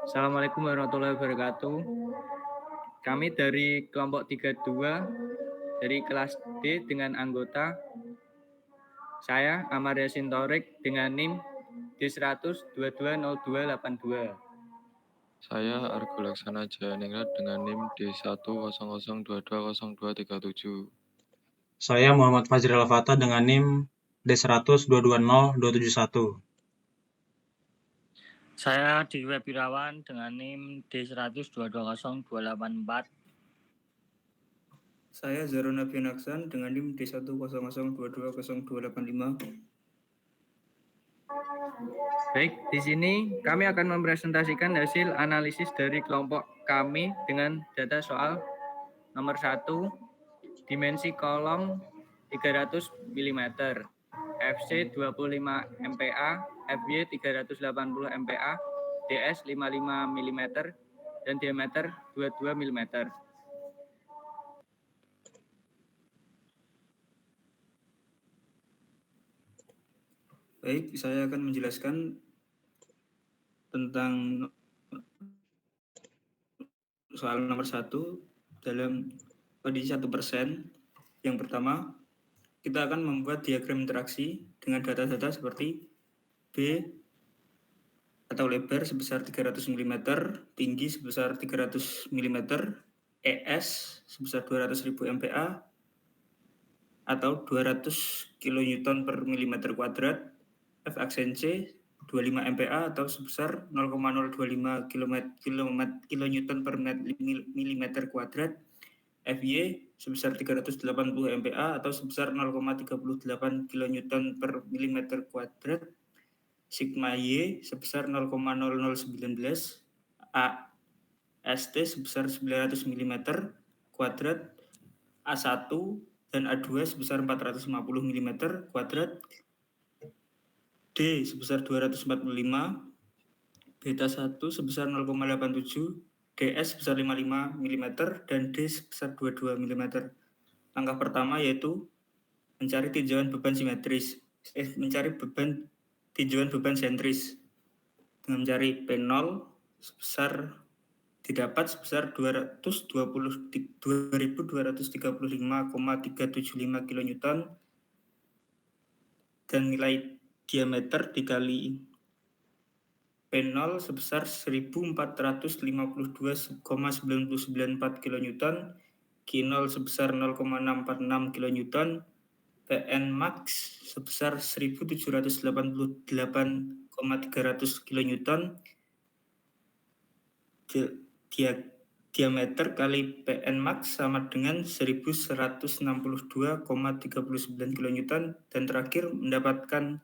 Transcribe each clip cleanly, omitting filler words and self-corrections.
Assalamualaikum warahmatullahi wabarakatuh. Kami dari kelompok 32 dari kelas D dengan anggota saya Amarya Sintorik dengan NIM D100220282. Saya Argo Laksana Jayaningrat dengan NIM D100220237. Saya Muhammad Fajril Al-Fatah dengan NIM D100220271. Saya Diki Webirawan dengan NIM D100220284. Saya Zarona Binaksan dengan NIM D100220285. Baik, di sini kami akan mempresentasikan hasil analisis dari kelompok kami dengan data soal nomor 1, dimensi kolom 300 mm, FC 25 MPa, FY 380 MPa, DS 55 mm, dan diameter 22 mm. Baik, saya akan menjelaskan tentang soal nomor 1 dalam kondisi 1%. Yang pertama, kita akan membuat diagram interaksi dengan data-data seperti B atau lebar sebesar 300 mm, tinggi sebesar 300 mm, ES sebesar 200.000 MPa atau 200 kN per mm kuadrat, F aksen C 25 MPa atau sebesar 0,025 kN per mm kuadrat, FY sebesar 380 MPa atau sebesar 0,38 kN per mm kuadrat, sigma Y sebesar 0,0019, A ST sebesar 900 mm kuadrat, A1 dan A2 sebesar 450 mm kuadrat, D sebesar 245, beta 1 sebesar 0,87, DS sebesar 55 mm, dan D sebesar 22 mm. Langkah pertama yaitu mencari tinjauan beban simetris, tinjauan beban sentris dengan mencari P0 didapat sebesar 2235,375 kN dan nilai diameter dikali P0 sebesar 1452,994 kN, Q0 sebesar 0,646 kN, Pn max sebesar 1788,300 kN, diameter kali Pn max sama dengan 1162,39 kN, dan terakhir mendapatkan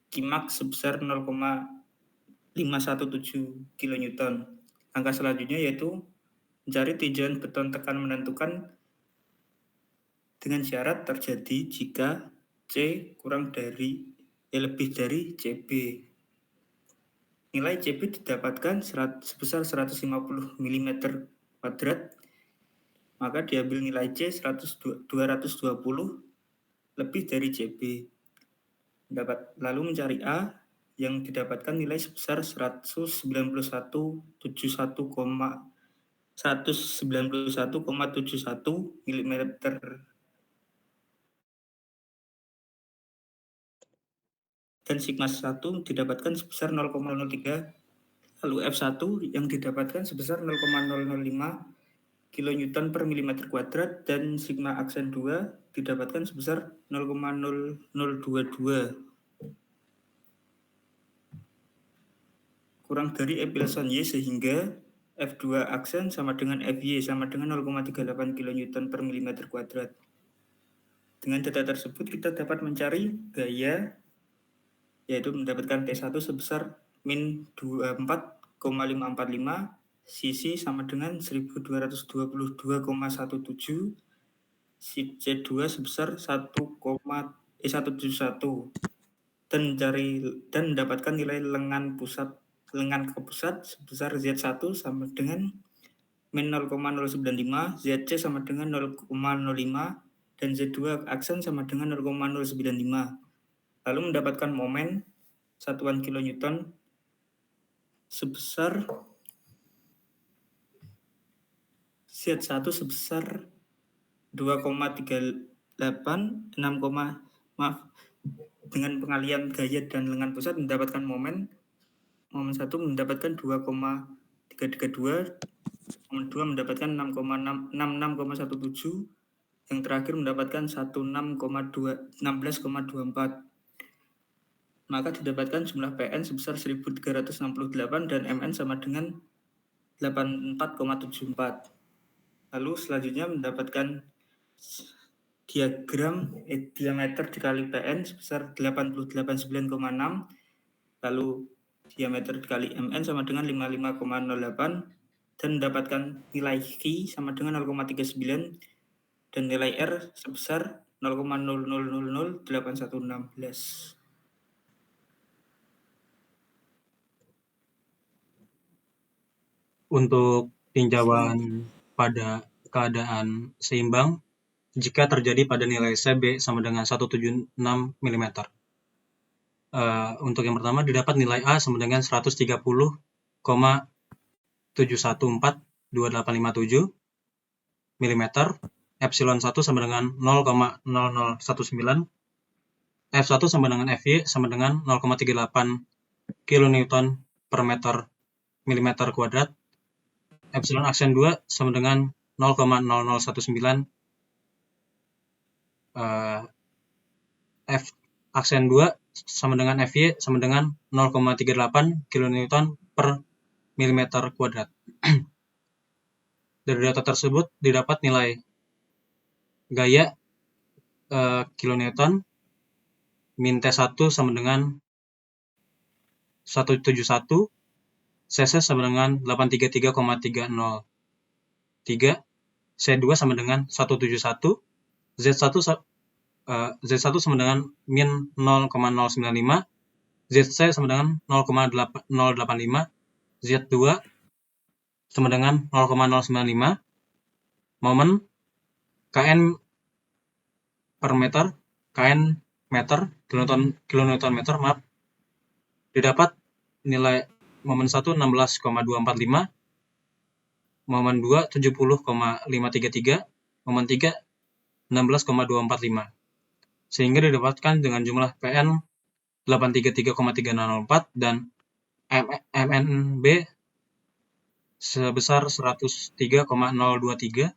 Qmax sebesar 0,517 kN. Langkah selanjutnya yaitu mencari tinjauan beton tekan menentukan dengan syarat terjadi jika C lebih dari CB. Nilai CB didapatkan sebesar 150 mm kuadrat, maka diambil nilai C 220 lebih dari CB. Lalu mencari A yang didapatkan nilai sebesar 191,71 mm dan sigma 1 didapatkan sebesar 0,03, lalu F1 yang didapatkan sebesar 0,005 kN per mm kuadrat, dan sigma aksen 2 didapatkan sebesar 0,0022 kurang dari epsilon Y, sehingga F2 aksen sama dengan FY sama dengan 0,38 kN per mm kuadrat. Dengan data tersebut kita dapat mencari gaya, yaitu mendapatkan T1 sebesar min 24,545, sisi sama dengan 1222,17, C2 sebesar 1,171, dan mendapatkan nilai lengan ke pusat sebesar Z1 sama dengan min 0,095, ZC sama dengan 0,05, dan Z2 aksen sama dengan 0,095. Lalu mendapatkan momen satuan kilonewton sebesar Z1 sebesar 2,38 dengan pengalian gaya dan lengan pusat mendapatkan momen 1 mendapatkan 2,332, momen 2 mendapatkan 66,17, yang terakhir mendapatkan 16,24. Maka didapatkan jumlah PN sebesar 1368 dan MN sama dengan 84,74. Lalu selanjutnya mendapatkan diameter dikali PN sebesar 88,96, lalu diameter dikali MN sama dengan 55,08, dan mendapatkan nilai Q sama dengan 0,39 dan nilai R sebesar 0,000816. Untuk tinjauan pada keadaan seimbang jika terjadi pada nilai CB sama dengan 176 mm. Untuk yang pertama didapat nilai A sama dengan 130,7142857 mm, epsilon 1 sama dengan 0,0019, F1 sama dengan Fy sama dengan 0,38 kN per milimeter kuadrat, epsilon aksen 2 sama dengan 0,0019, F aksen 2 sama dengan Fy sama dengan 0,38 kN per milimeter kuadrat. Dari data tersebut didapat nilai gaya kilonewton min T1 sama dengan 171, CC sama dengan 833,303, C2 sama dengan 171, Z1 sama dengan min 0,095, ZC sama dengan 0,085, Z2 sama dengan 0,095, momen KN per meter, KN meter, kilonewton meter, maaf, didapat nilai momen 1 16,245, momen 2 70,533, momen 3 16,245, sehingga didapatkan dengan jumlah PN 833,304 dan MNB sebesar 103,023.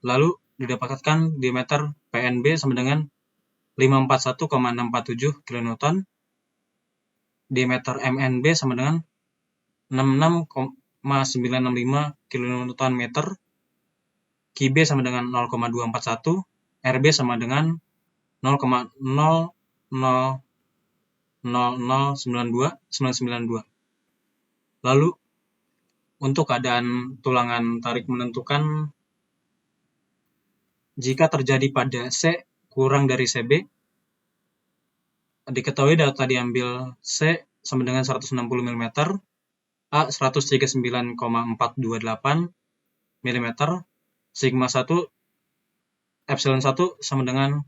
Lalu didapatkan diameter PNB sama dengan 541,647 kN, diameter MNB sama dengan 66,965 kN meter, QB sama dengan 0,241, RB sama dengan 0,0000992. Lalu untuk keadaan tulangan tarik menentukan jika terjadi pada C kurang dari CB, diketahui data diambil C sama dengan 160 mm, A 139,428 mm, sigma 1 epsilon 1 sama dengan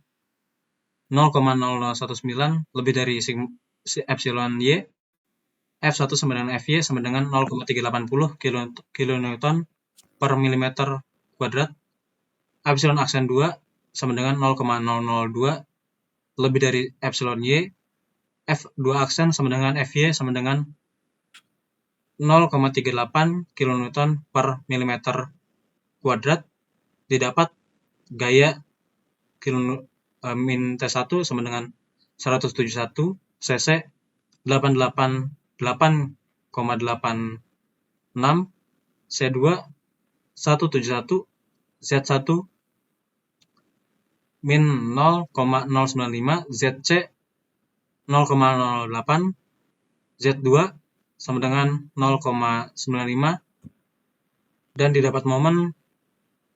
0,0019 lebih dari epsilon Y, F1 sama dengan Fy sama dengan 0,380 kN per milimeter kuadrat, epsilon aksen 2 sama dengan 0,002 lebih dari epsilon Y, F2 aksen sama dengan Fy sama dengan 0,38 kN per milimeter kuadrat, didapat gaya min T1 sama dengan 171, CC 888,86, C2 171, Z1 min 0,095, ZC 0,08, Z2 sama dengan 0,95, dan didapat momen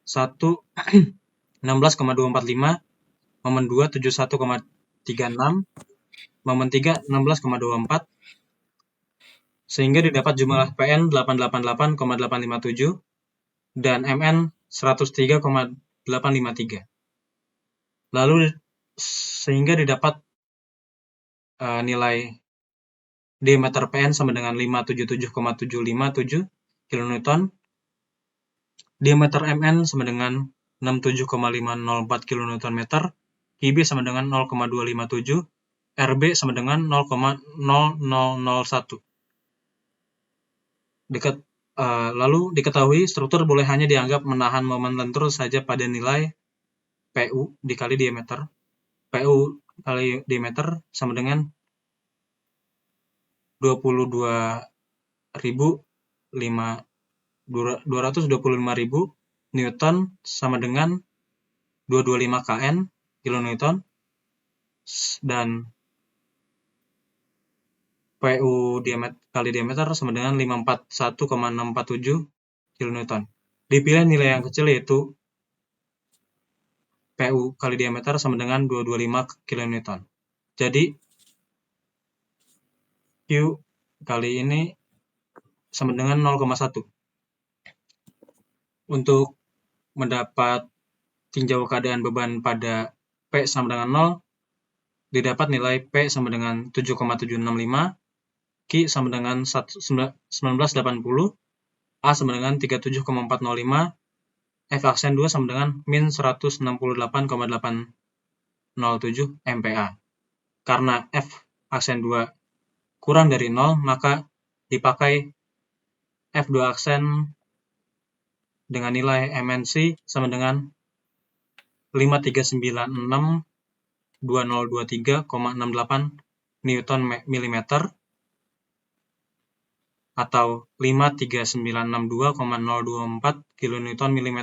1 16,245, momen 2 71,36, momen 3 16,24, sehingga didapat jumlah PN 888,857 dan MN 103,853. Lalu sehingga didapat nilai diameter PN sama dengan 577,757 kN Diameter MN sama dengan 67,504 kN, QB sama dengan 0,257, RB sama dengan 0,0001. Lalu diketahui struktur boleh hanya dianggap menahan momen lentur saja pada nilai PU dikali diameter. PU kali diameter sama dengan 225.000 Newton sama dengan 225 kN kilonewton, dan PU kali diameter sama dengan 541,647 kilonewton. Dipilih nilai yang kecil yaitu PU kali diameter sama dengan 225 kilonewton. Jadi Q kali ini sama dengan 0,1. Untuk mendapat tinjau keadaan beban pada P sama dengan 0, didapat nilai P sama dengan 7,765, Q sama dengan 1980, A sama dengan 37,405, F aksen 2 sama dengan min 168,807 MPa. Karena F aksen 2 kurang dari 0, maka dipakai F2 aksen dengan nilai MNC sama dengan 5396,2023,68 Newton mm atau 53962,024 kilonewton mm.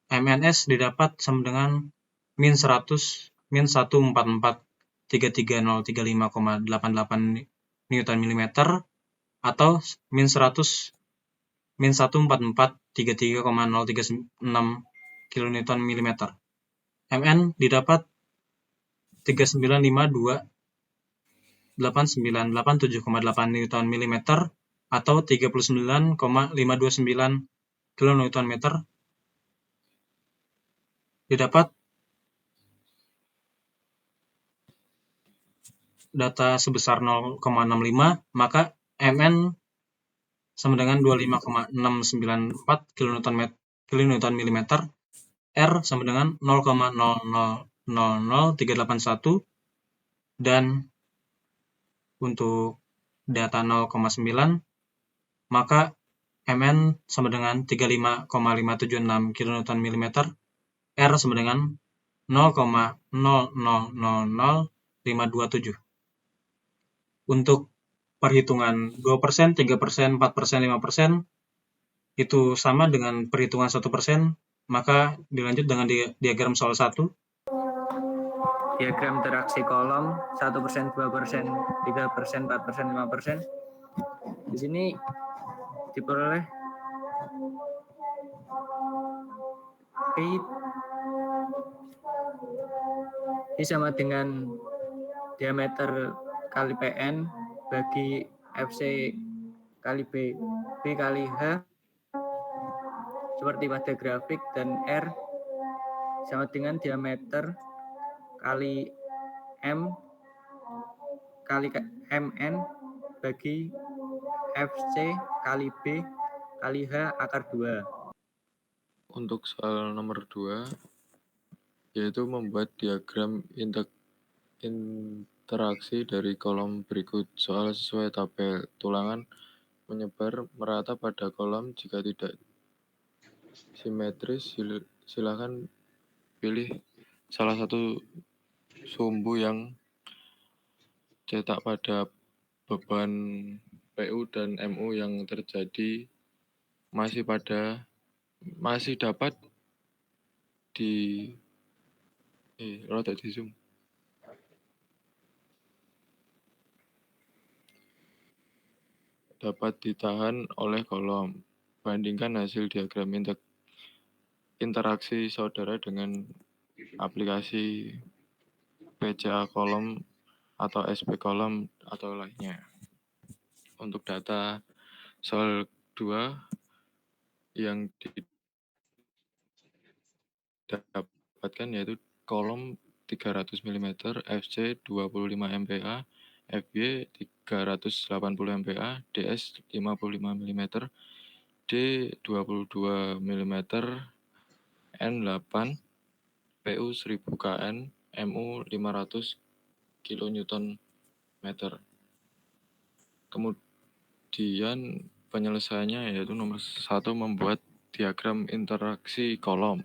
MNS didapat sama dengan min 144,33035,88 Newton mm atau min 144,33,036 kilonewton mm. MN didapat 3952898,7,8 Newton mm atau 39,529 kilonewton meter. Didapat data sebesar 0,65, maka MN sama dengan 25,694 kilonewton mm, R sama dengan 0,000381, dan untuk data 0,9, maka MN sama dengan 35,576 kilonewton mm, R sama dengan 0,0000527. Untuk perhitungan 2%, 3%, 4%, 5% itu sama dengan perhitungan 1%, maka dilanjut dengan diagram soal 1. Diagram interaksi kolom 1%, 2%, 3%, 4%, 5%. Di sini diperoleh I sama dengan diameter kali PN bagi FC kali B kali H seperti pada grafik, dan R sama dengan diameter kali M kali MN bagi FC kali B kali H akar 2. Untuk soal nomor 2, yaitu membuat diagram interaksi dari kolom berikut. Soal sesuai tabel. Tulangan menyebar merata pada kolom. Jika tidak simetris, silakan pilih salah satu sumbu yang cetak pada beban PU dan MU yang terjadi masih dapat dapat ditahan oleh kolom. Bandingkan hasil diagram interaksi saudara dengan aplikasi PCA kolom atau SP kolom atau lainnya. Untuk data soal 2 yang didapatkan yaitu kolom 300 mm, FC 25 MPa, FY 380 MPa, DS 55 mm, 22 mm, N8, PU 1000 kN, MU 500 kN. Kemudian penyelesaiannya yaitu nomor 1, membuat diagram interaksi kolom,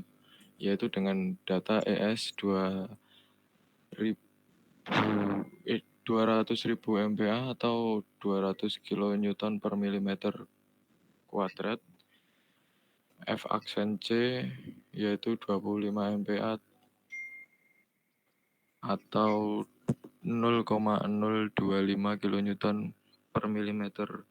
yaitu dengan data ES 200.000 MPa atau 200 kN per milimeter kuadrat. F aksen C yaitu 25 MPa atau 0,025 kN per milimeter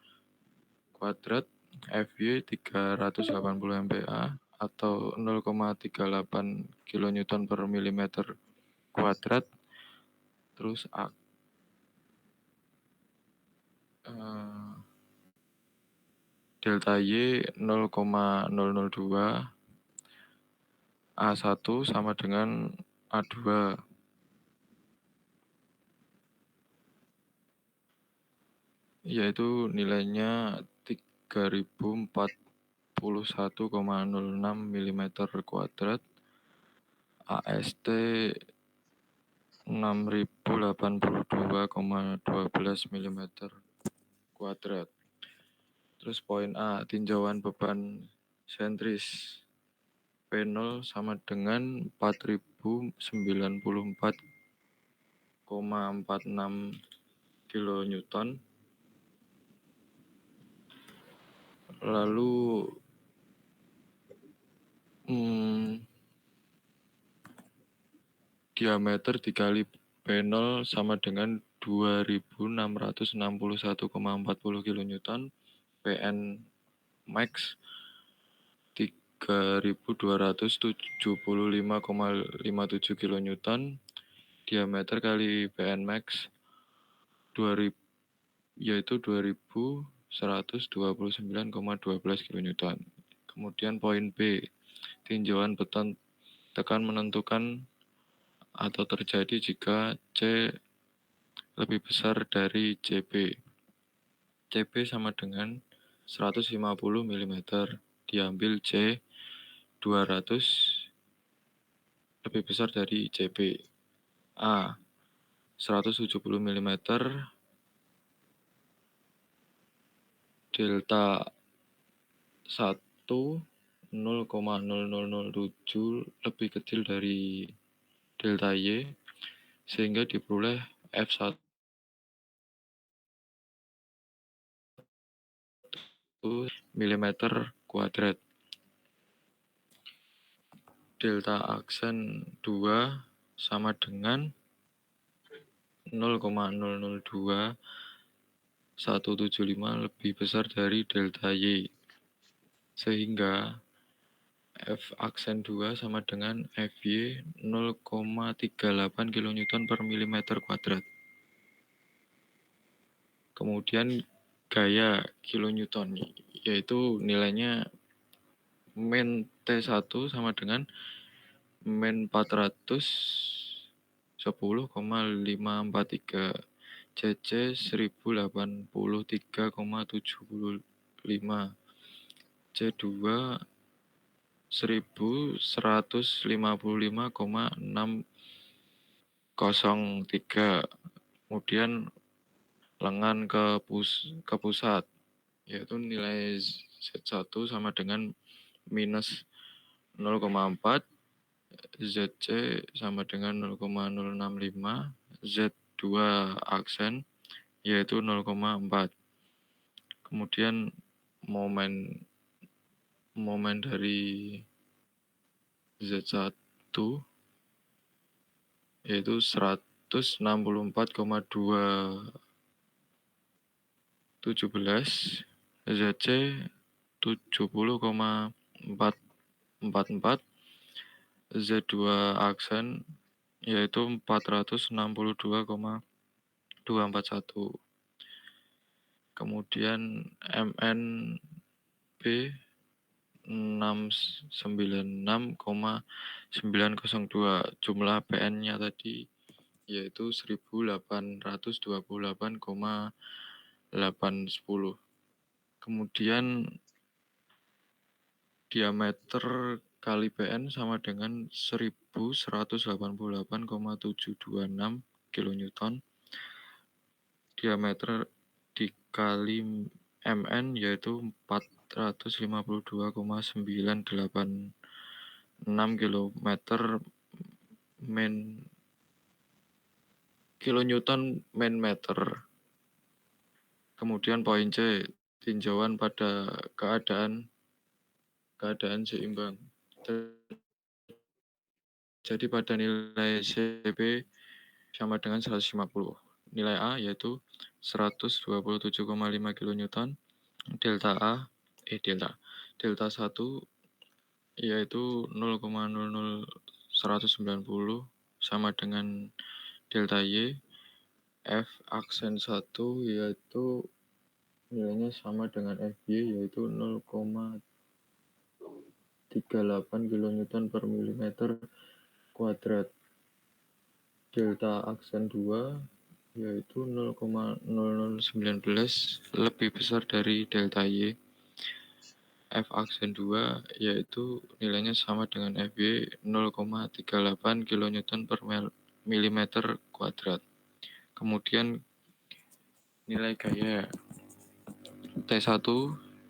kuadrat. FY 380 MPa atau 0,38 kN per milimeter kuadrat. Terus delta Y 0,002, A1 sama dengan A2. Yaitu nilainya 3041,06 mm kuadrat, AST 6082,12 mm kuadrat. Terus poin A, tinjauan beban sentris P0 sama dengan 4094,46 kN. Lalu diameter dikali P0 sama dengan 2661,40 kN, PN max 3275,57 kN, diameter kali PN max 2000 yaitu 2129,12 kN. Kemudian poin B, tinjauan beton tekan menentukan atau terjadi jika C lebih besar dari CB. CB sama dengan 150 mm, diambil C 200 lebih besar dari CB. A 170 mm, delta 1 0,0007 lebih kecil dari delta Y, sehingga diperoleh F1 mm kuadrat. Delta aksen 2 sama dengan 0,002175 lebih besar dari delta Y, sehingga F aksen 2 sama dengan FY 0,38 kN per milimeter kuadrat. Kemudian gaya kilonewton, yaitu nilainya min T1 sama dengan min 410,543, CC 1083,75, C2 1155,603. Kemudian lengan ke pusat, yaitu nilai Z1 sama dengan minus 0,4, ZC sama dengan 0,065, Z2 aksen yaitu 0,4. Kemudian momen dari Z1 yaitu 164,217, ZC 70,444, Z2 aksen yaitu 462,241. Kemudian MNB 696,902. Jumlah PN-nya tadi yaitu 1828,810. Kemudian diameter kali PN sama dengan 1188,726 kilonewton. Diameter dikali MN yaitu 452,986 kilometer kilonewton main meter. Kemudian poin C, tinjauan pada keadaan seimbang. Jadi pada nilai CP sama dengan 150. Nilai A yaitu 127,5 kilonewton. Delta 1 yaitu 0,00190 sama dengan delta Y. F aksen 1 yaitu nilainya sama dengan FY yaitu 0,38 kilonewton per milimeter kuadrat. Delta aksen 2 yaitu 0,0019 lebih besar dari delta Y. F aksen 2 yaitu nilainya sama dengan FY 0,38 kilonewton per milimeter kuadrat. Kemudian nilai gaya T1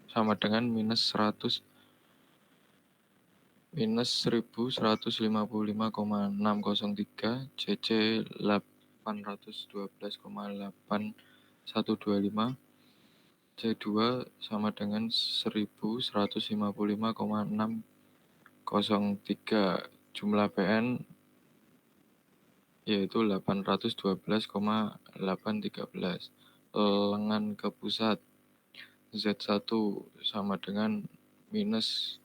sama dengan minus 1155,603 CC 812,8125 C2 sama dengan 1155,603 jumlah PN yaitu 812,813. Lengan ke pusat Z1 sama dengan minus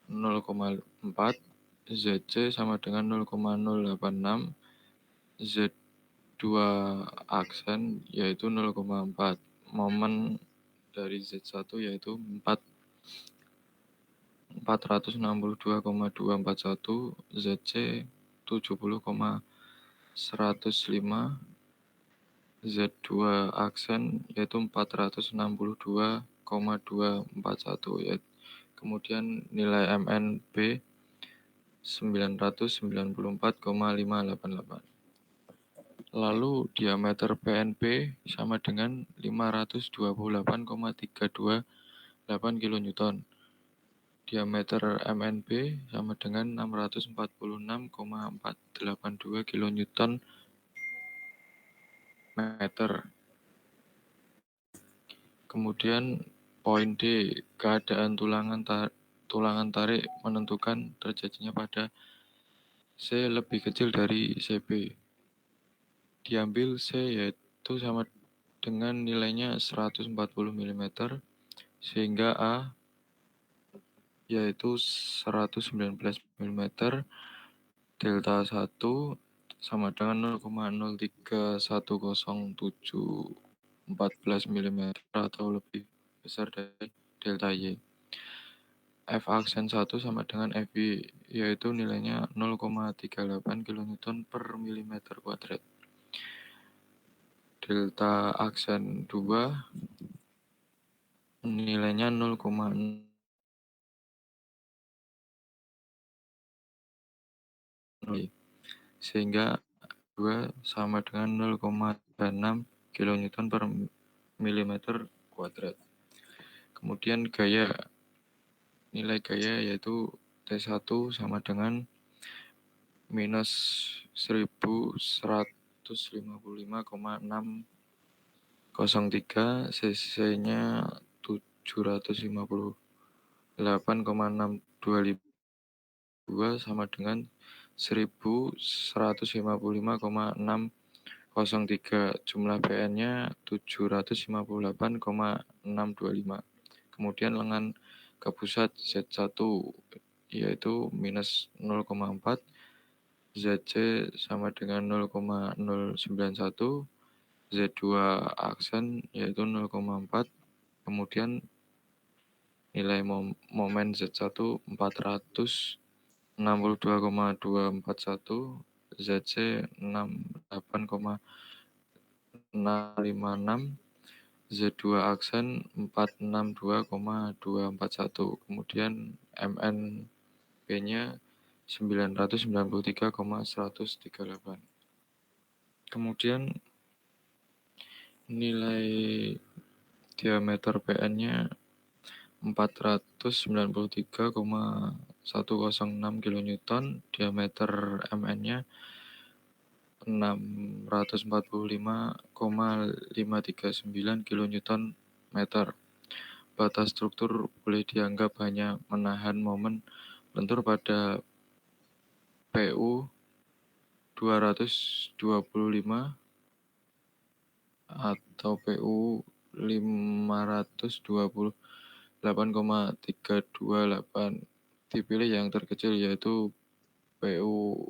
0,4, ZC sama dengan 0,086, Z2 aksen yaitu 0,4. Momen dari Z1 yaitu 462,241, ZC 70,105, Z2 aksen yaitu 462,241. Kemudian nilai MNB 994,588. Lalu diameter PNP sama dengan 528,328 kilonewton. Diameter MNB sama dengan 646,482 kilonewton meter. Kemudian poin D, keadaan tulangan tarik menentukan terjadinya pada C lebih kecil dari CB. Diambil C yaitu sama dengan nilainya 140 mm, sehingga A yaitu 119 mm, delta 1 sama dengan 0,031074 mm atau lebih besar dari delta Y. F aksen 1 sama dengan FY, yaitu nilainya 0,38 kilonewton per milimeter kuadrat. Delta aksen 2 nilainya 0,0, sehingga 2 sama dengan 0,6 kilonewton per milimeter kuadrat. Kemudian nilai gaya yaitu T1 sama dengan minus 1155,603, CC-nya 758,622 sama dengan 1155,603. Jumlah PN-nya 758,625. Kemudian lengan ke pusat Z1 yaitu minus 0,4, ZC sama dengan 0,091, Z2 aksen yaitu 0,4, kemudian nilai momen Z1 462,241, ZC 68,656, Z2 aksen 462,241. Kemudian MNP-nya 993,138. Kemudian nilai diameter PN-nya 493,106 kN, diameter MN-nya 645,539 kN. Batas struktur boleh dianggap hanya menahan momen lentur pada PU 225 atau PU 528,328. Dipilih yang terkecil yaitu PU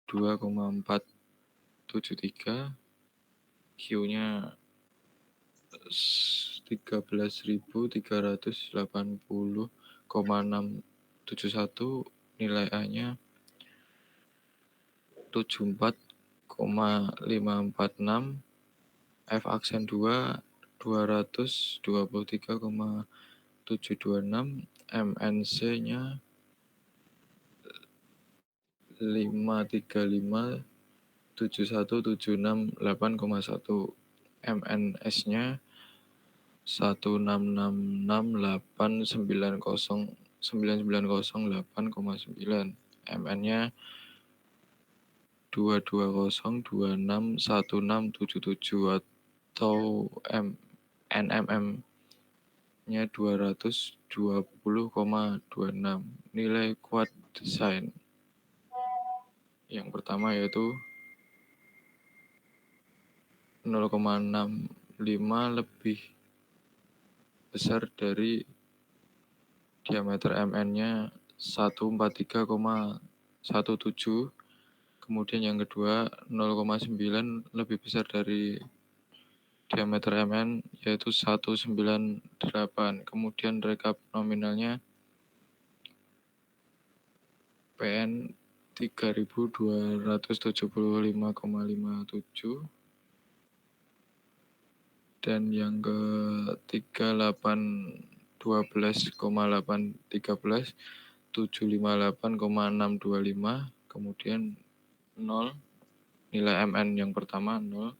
2,473, Q-nya 13.380,671, nilai A-nya 74,546, F aksen 2 223,726, MNC-nya 535,7176,8,1, MNS-nya 166,890,990,8,9, MN-nya 220261677 atau NMM-nya 220,26. Nilai kuat desain yang pertama yaitu 0,65 lebih besar dari diameter MN-nya 143,17. Kemudian yang kedua 0,9 lebih besar dari diameter MN yaitu 198. Kemudian rekap nominalnya PN 3275,57 dan yang ketiga 812,813 758,625. Kemudian 0 nilai MN yang pertama 0,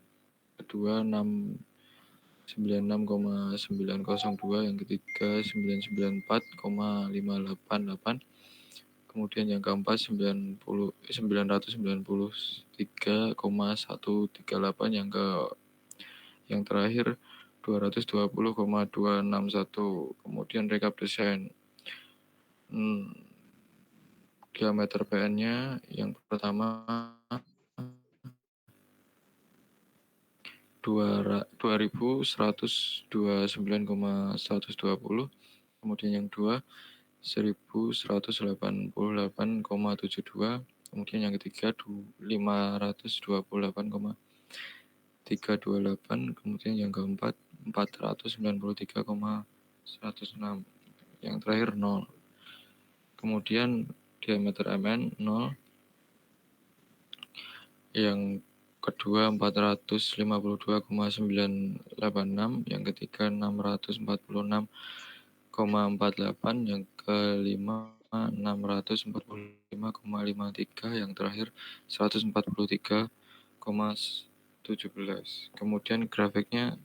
kedua 696,902, yang ketiga 994,588, kemudian yang keempat 993,138, yang terakhir 220,261. Kemudian rekap desain. Diameter PN-nya yang pertama 2129,120, kemudian yang dua 1188,72, kemudian yang ketiga 528,328, kemudian yang keempat 493,106, yang terakhir 0. Kemudian diameter MN 0, yang kedua 452,986, yang ketiga 646,48, yang kelima 645,53, yang terakhir 143,17. Kemudian grafiknya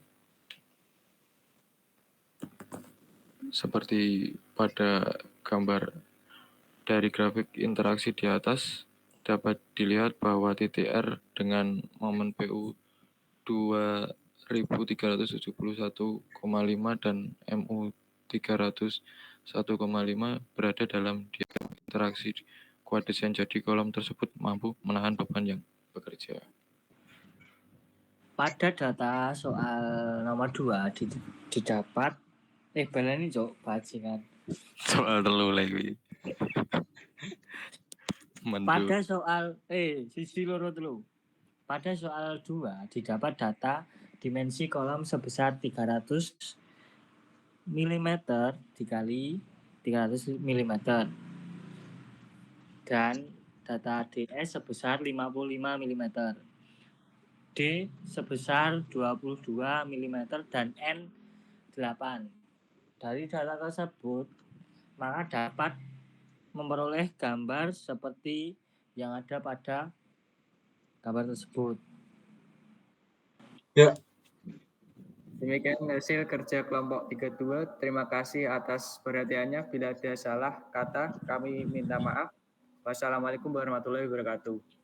seperti pada gambar. Dari grafik interaksi di atas dapat dilihat bahwa titik R dengan momen PU 2371,5 dan MU 301,5 berada dalam diagram interaksi kuat desain, jadi kolom tersebut mampu menahan beban yang bekerja. Pada data soal nomor 2 didapat baleni Cok, bajingan. Soal telu lagi. Pada soal sisi loro telu. Pada soal 2 didapat data dimensi kolom sebesar 300 mm dikali 300 mm dan data DS sebesar 55 mm, D sebesar 22 mm dan N 8. Dari data tersebut, maka dapat memperoleh gambar seperti yang ada pada gambar tersebut. Ya, Demikian hasil kerja kelompok 32. Terima kasih atas perhatiannya. Bila ada salah kata, kami minta maaf. Wassalamualaikum warahmatullahi wabarakatuh.